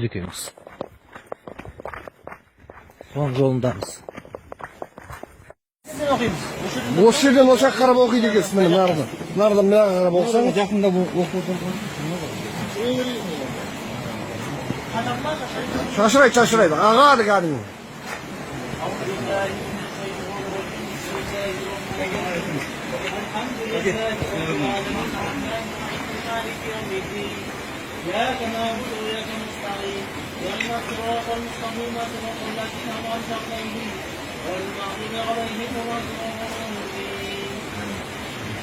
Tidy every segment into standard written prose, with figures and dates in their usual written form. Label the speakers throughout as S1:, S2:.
S1: Köyümüz. Son yolundayız.
S2: Boş yerden oşak karab okuydu ekesiz benim nardan. Nardan bir karab okusan.
S1: Yakında bu okuduğum.
S2: Şaşıraydı. Ağadı kadın.
S3: إياك نعبد وإياك نستعين اهدنا الصراط المستقيم صراط الذين أنعمت عليهم غير المغضوب عليهم ولا الضالين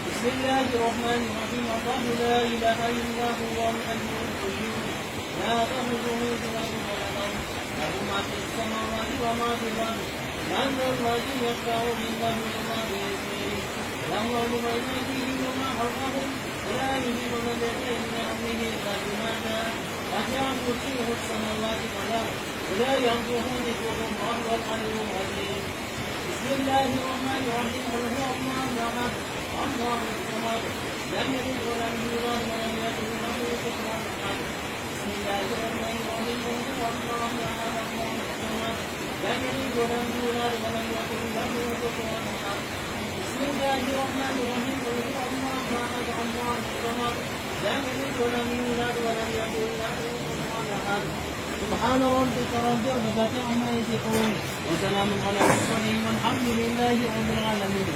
S3: بسم الله الرحمن الرحيم الله لا إله إلا هو الحي القيوم لا تأخذه سنة ولا نوم له ما في السماوات وما في الأرض من ذا الذي يشفع عنده إلا بإذنه يعلم بين أيديهم وما خلفهم ولا يحيطون بشيء من علمه إلا بما شاء وسع كرسيه السماوات والأرض ولا ينظره ذكرهم وهو العلي العظيم بسم الله الرحمن الرحيم قل هو الله أحد الله الصمد لم يلد ولم يولد ولم يكن له كفوا أحد بسم الله الرحمن الرحيم قل هو الله أحد الله الصمد لم يلد ولم يولد ولم يكن له كفوا أحد بسم الله الرحمن الرحيم قل هو الله أحد الله الصمد لم يلد ولم يولد ولم يكن له كفوا أحد سبحان ربك رب العزة عما يصفون وسلام على المرسلين والحمد لله رب العالمين.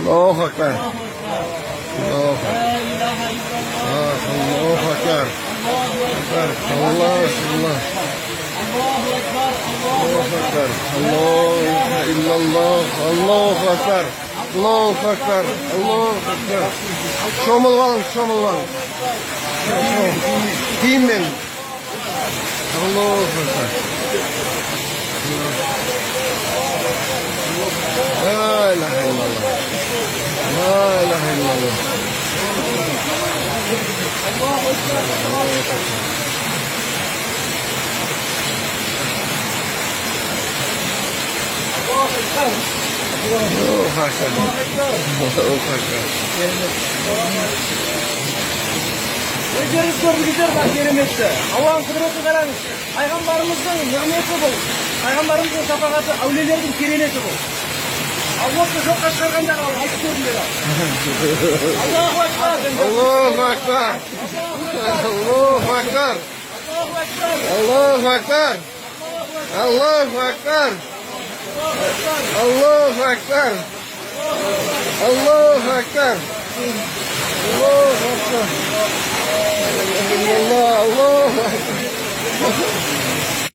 S2: Allahu Ekber. Allahu Ekber. Allah Allah.
S3: Allahu Ekber.
S2: Allahu Ekber. Allah illallah. Allahu Ekber. Allahu Ekber. Allahu Ekber. Şomul var. Diyeyim ben. Allahu Ekber. La ilahe illallah. La ilahe illallah.
S3: Allahu Ekber.
S2: Allahu Ekber.
S3: Öceriz gördükler bak kerimette. Allah'ın kudreti kararmış. Peygamberimizin nimeti bu. Peygamberimizin şefakati, avlilerin kerimeti bu. Allah'ı çok kaçırganlar al, ayıp gördüler. Allahu Ekber.
S2: Allahu Ekber. Allahu Ekber. Allahu Ekber. Allahu Ekber. Allahu Ekber. Allahu Ekber. Allahu Ekber. Allah, Allahu Ekber.